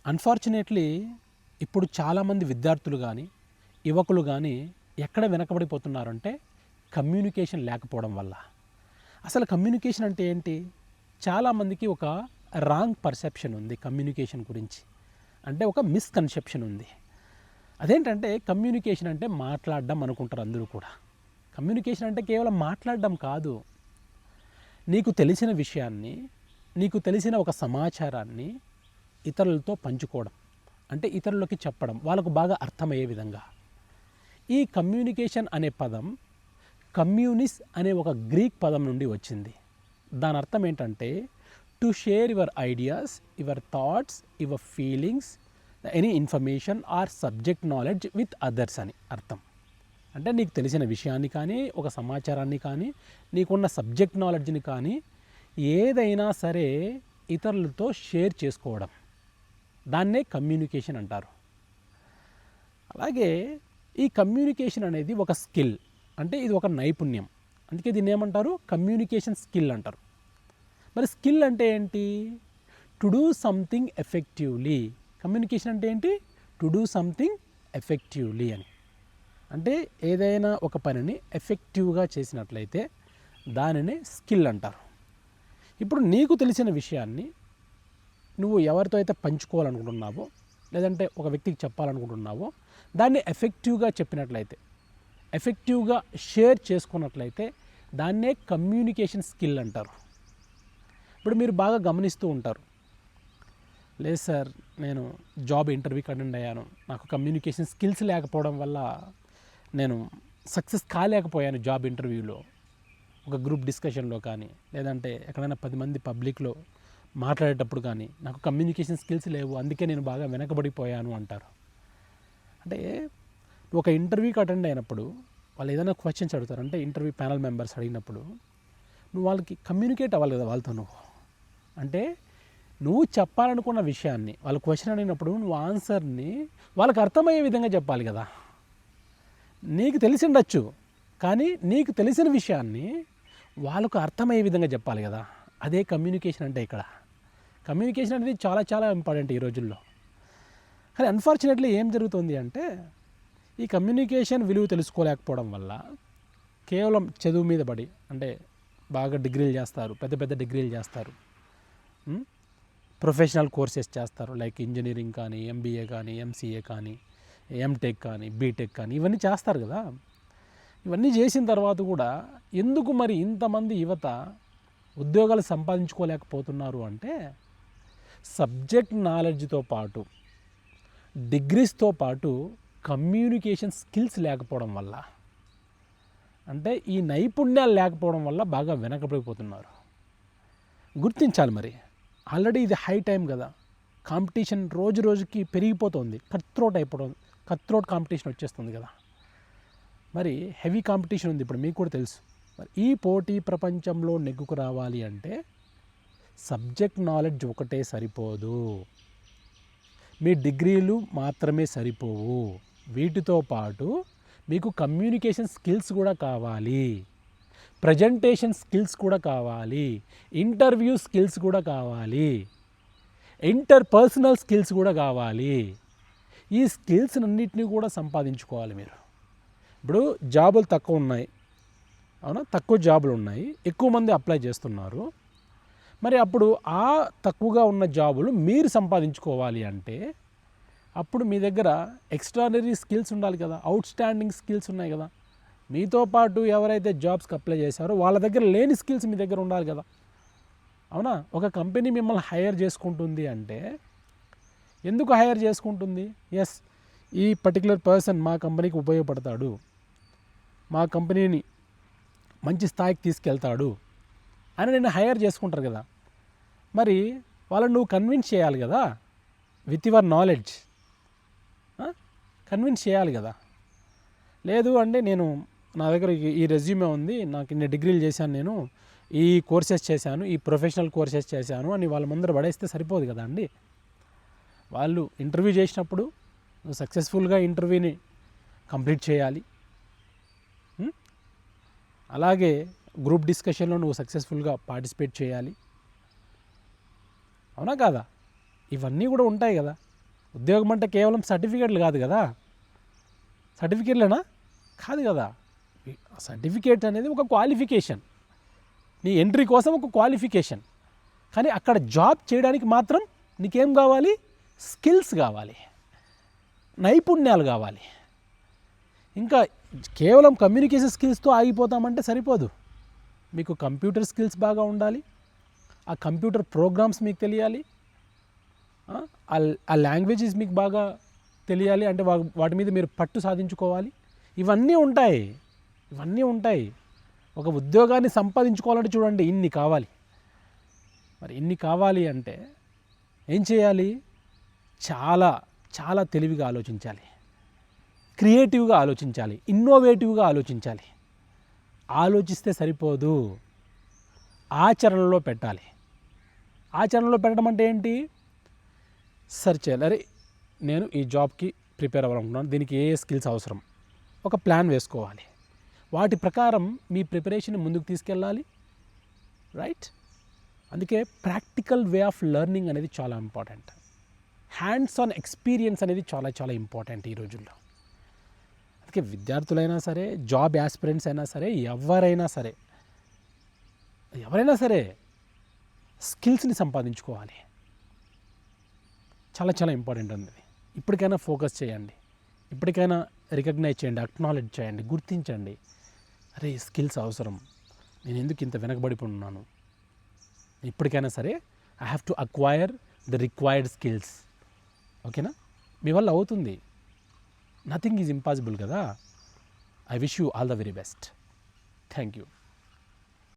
Unfortunately ఇప్పుడు చాలామంది విద్యార్థులు కానీ యువకులు కానీ ఎక్కడ వెనకబడిపోతున్నారంటే కమ్యూనికేషన్ లేకపోవడం వల్ల. అసలు కమ్యూనికేషన్ అంటే ఏంటి? చాలామందికి ఒక రాంగ్ పర్సెప్షన్ ఉంది కమ్యూనికేషన్ గురించి, అంటే ఒక మిస్కన్సెప్షన్ ఉంది. అదేంటంటే కమ్యూనికేషన్ అంటే మాట్లాడడం అనుకుంటారు అందరూ కూడా. కమ్యూనికేషన్ అంటే కేవలం మాట్లాడడం కాదు, నీకు తెలిసిన విషయాన్ని, నీకు తెలిసిన ఒక సమాచారాన్ని ఇతరులతో పంచుకోవడం, అంటే ఇతరులకి చెప్పడం, వాళ్ళకు బాగా అర్థమయ్యే విధంగా. ఈ కమ్యూనికేషన్ అనే పదం కమ్యూనిస్ అనే ఒక గ్రీక్ పదం నుండి వచ్చింది. దాని అర్థం ఏంటంటే to share your ideas, your thoughts, your feelings, any information are subject knowledge with others అని అర్థం. అంటే నీకు తెలిసిన విషయాన్ని కానీ, ఒక సమాచారాన్ని కానీ, నీకున్న సబ్జెక్ట్ నాలెడ్జ్ని కానీ ఏదైనా సరే ఇతరులతో షేర్ చేసుకోవడం, దాన్నే కమ్యూనికేషన్ అంటారు. అలాగే ఈ కమ్యూనికేషన్ అనేది ఒక స్కిల్, అంటే ఇది ఒక నైపుణ్యం. అందుకే దీన్ని ఏమంటారు? కమ్యూనికేషన్ స్కిల్ అంటారు. మరి స్కిల్ అంటే ఏంటి? To do something effectively. Communication అంటే ఏంటి? టు డూ సంథింగ్ ఎఫెక్టివ్లీ అని. అంటే ఏదైనా ఒక పనిని ఎఫెక్టివ్గా చేసినట్లయితే దానినే స్కిల్ అంటారు. ఇప్పుడు నీకు తెలిసిన విషయాన్ని నువ్వు ఎవరితో అయితే పంచుకోవాలనుకుంటున్నావో, లేదంటే ఒక వ్యక్తికి చెప్పాలనుకుంటున్నావో, దాన్ని ఎఫెక్టివ్గా చెప్పినట్లయితే, ఎఫెక్టివ్గా షేర్ చేసుకున్నట్లయితే దాన్నే కమ్యూనికేషన్ స్కిల్ అంటారు. ఇప్పుడు మీరు బాగా గమనిస్తూ ఉంటారు, లేదు సార్ నేను జాబ్ ఇంటర్వ్యూకి అటెండ్ అయ్యాను, నాకు కమ్యూనికేషన్ స్కిల్స్ లేకపోవడం వల్ల నేను సక్సెస్ కాలేకపోయాను జాబ్ ఇంటర్వ్యూలో, ఒక గ్రూప్ డిస్కషన్లో కానీ, లేదంటే ఎక్కడైనా 10 మంది పబ్లిక్లో మాట్లాడేటప్పుడు కానీ నాకు కమ్యూనికేషన్ స్కిల్స్ లేవు, అందుకే నేను బాగా వెనకబడిపోయాను అంటారు. అంటే ఒక ఇంటర్వ్యూకి అటెండ్ అయినప్పుడు వాళ్ళు ఏదైనా క్వశ్చన్స్ అడుగుతారు, అంటే ఇంటర్వ్యూ ప్యానల్ మెంబర్స్ అడిగినప్పుడు నువ్వు వాళ్ళకి కమ్యూనికేట్ అవ్వాలి కదా వాళ్ళతో. అంటే నువ్వు చెప్పాలనుకున్న విషయాన్ని వాళ్ళు క్వశ్చన్ అడిగినప్పుడు నువ్వు ఆన్సర్ని వాళ్ళకి అర్థమయ్యే విధంగా చెప్పాలి కదా. నీకు తెలిసి ఉండొచ్చు, కానీ నీకు తెలిసిన విషయాన్ని వాళ్ళకు అర్థమయ్యే విధంగా చెప్పాలి కదా. అదే కమ్యూనికేషన్ అంటే. ఇక్కడ కమ్యూనికేషన్ అనేది చాలా చాలా ఇంపార్టెంట్ ఈ రోజుల్లో. కానీ అన్ఫార్చునేట్లీ ఏం జరుగుతుంది అంటే ఈ కమ్యూనికేషన్ విలువ తెలుసుకోలేకపోవడం వల్ల కేవలం చదువు మీద పడి, అంటే బాగా డిగ్రీలు చేస్తారు, పెద్ద పెద్ద డిగ్రీలు చేస్తారు, ప్రొఫెషనల్ కోర్సెస్ చేస్తారు, లైక్ ఇంజనీరింగ్ కానీ, ఎంబీఏ కానీ, ఎంసీఏ కానీ, ఎంటెక్ కానీ, బీటెక్ కానీ, ఇవన్నీ చేస్తారు కదా. ఇవన్నీ చేసిన తర్వాత కూడా ఎందుకు మరి ఇంతమంది యువత ఉద్యోగాలు సంపాదించుకోలేకపోతున్నారు అంటే సబ్జెక్ట్ నాలెడ్జ్తో పాటు, డిగ్రీస్తో పాటు కమ్యూనికేషన్ స్కిల్స్ లేకపోవడం వల్ల, అంటే ఈ నైపుణ్యాలు లేకపోవడం వల్ల బాగా వెనకబడిపోతున్నారు. గుర్తించాలి మరి. ఆల్రెడీ ఇది హై టైం కదా, కాంపిటీషన్ రోజు రోజుకి పెరిగిపోతుంది, కత్రోట్ కాంపిటీషన్ వచ్చేస్తుంది కదా. మరి హెవీ కాంపిటీషన్ ఉంది ఇప్పుడు, మీకు కూడా తెలుసు. మరి ఈ పోటీ ప్రపంచంలో నెగ్గుకు రావాలి అంటే సబ్జెక్ట్ నాలెడ్జ్ ఒకటే సరిపోదు, మీ డిగ్రీలు మాత్రమే సరిపోవు, వీటితో పాటు మీకు కమ్యూనికేషన్ స్కిల్స్ కూడా కావాలి, ప్రజెంటేషన్ స్కిల్స్ కూడా కావాలి, ఇంటర్వ్యూ స్కిల్స్ కూడా కావాలి, ఇంటర్పర్సనల్ స్కిల్స్ కూడా కావాలి. ఈ స్కిల్స్ అన్నింటినీ కూడా సంపాదించుకోవాలి మీరు. ఇప్పుడు జాబులు తక్కువ ఉన్నాయి, అవునా, తక్కువ జాబులు ఉన్నాయి, ఎక్కువ మంది అప్లై చేస్తున్నారు. మరి అప్పుడు ఆ తక్కువగా ఉన్న జాబులు మీరు సంపాదించుకోవాలి అంటే అప్పుడు మీ దగ్గర ఎక్స్ట్రాడినరీ స్కిల్స్ ఉండాలి కదా, అవుట్ స్టాండింగ్ స్కిల్స్ ఉన్నాయి కదా. మీతో పాటు ఎవరైతే జాబ్స్కి అప్లై చేశారో వాళ్ళ దగ్గర లేని స్కిల్స్ మీ దగ్గర ఉండాలి కదా, అవునా. ఒక కంపెనీ మిమ్మల్ని హైర్ చేసుకుంటుంది అంటే ఎందుకు హైర్ చేసుకుంటుంది? ఎస్, ఈ పర్టికులర్ పర్సన్ మా కంపెనీకి ఉపయోగపడతాడు, మా కంపెనీని మంచి స్థాయికి తీసుకెళ్తాడు అని నేను హైర్ చేసుకుంటారు కదా. మరి వాళ్ళని నువ్వు కన్విన్స్ చేయాలి కదా, విత్ యువర్ నాలెడ్జ్ కన్విన్స్ చేయాలి కదా. లేదు అంటే నేను నా దగ్గర ఈ రెజ్యూమే ఉంది, నాకు ఇన్ని డిగ్రీలు చేశాను, నేను ఈ కోర్సెస్ చేశాను, ఈ ప్రొఫెషనల్ కోర్సెస్ చేశాను అని వాళ్ళ ముందర పడేస్తే సరిపోదు కదా అండి. వాళ్ళు ఇంటర్వ్యూ చేసినప్పుడు నువ్వు సక్సెస్ఫుల్గా ఇంటర్వ్యూని కంప్లీట్ చేయాలి. అలాగే గ్రూప్ డిస్కషన్లో నువ్వు సక్సెస్ఫుల్గా పార్టిసిపేట్ చేయాలి, అవునా కాదా? ఇవన్నీ కూడా ఉంటాయి కదా. ఉద్యోగం అంటే కేవలం సర్టిఫికేట్లు కాదు కదా, సర్టిఫికేట్లేనా కాదు కదా. సర్టిఫికేట్ అనేది ఒక క్వాలిఫికేషన్, నీ ఎంట్రీ కోసం ఒక క్వాలిఫికేషన్. కానీ అక్కడ జాబ్ చేయడానికి మాత్రం నీకేం కావాలి? స్కిల్స్ కావాలి, నైపుణ్యాలు కావాలి. ఇంకా కేవలం కమ్యూనికేషన్ స్కిల్స్తో ఆగిపోతామంటే సరిపోదు. మీకు కంప్యూటర్ స్కిల్స్ బాగా ఉండాలి, ఆ కంప్యూటర్ ప్రోగ్రామ్స్ మీకు తెలియాలి, ఆ లాంగ్వేజెస్ మీకు బాగా తెలియాలి, అంటే వాటి మీద మీరు పట్టు సాధించుకోవాలి. ఇవన్నీ ఉంటాయి. ఒక ఉద్యోగాన్ని సంపాదించుకోవాలంటే చూడండి ఇన్ని కావాలి. మరి ఇన్ని కావాలి అంటే ఏం చేయాలి? చాలా చాలా తెలివిగా ఆలోచించాలి, క్రియేటివ్గా ఆలోచించాలి, ఇన్నోవేటివ్గా ఆలోచించాలి. ఆలోచిస్తే సరిపోదు, ఆచరణలో పెట్టాలి. ఆచరణలో పెట్టడం అంటే ఏంటి? సెర్చ్ చేయాలి. అరే నేను ఈ జాబ్కి ప్రిపేర్ అవ్వాలనుకుంటున్నాను, దీనికి ఏ స్కిల్స్ అవసరం, ఒక ప్లాన్ వేసుకోవాలి. వాటి ప్రకారం మీ ప్రిపరేషన్ ముందుకు తీసుకెళ్ళాలి, రైట్? అందుకే ప్రాక్టికల్ వే ఆఫ్ లెర్నింగ్ అనేది చాలా ఇంపార్టెంట్. హ్యాండ్స్ ఆన్ ఎక్స్పీరియన్స్ అనేది చాలా చాలా ఇంపార్టెంట్ ఈ రోజుల్లో. అందుకే విద్యార్థులైనా సరే, జాబ్ యాస్పిరెంట్స్ అయినా సరే, ఎవరైనా సరే స్కిల్స్ని సంపాదించుకోవాలి. చాలా చాలా ఇంపార్టెంట్ ఉంది. ఇప్పటికైనా ఫోకస్ చేయండి, ఇప్పటికైనా రికగ్నైజ్ చేయండి, అక్నాలెడ్జ్ చేయండి, గుర్తించండి. అరే ఈ స్కిల్స్ అవసరం, నేను ఎందుకు ఇంత వెనకబడిపోతున్నాను? ఇప్పటికైనా సరే I have to acquire the required skills. ఓకేనా? మీ వల్ల అవుతుంది. నథింగ్ ఈజ్ ఇంపాసిబుల్ కదా. I wish you all the very best. Thank you.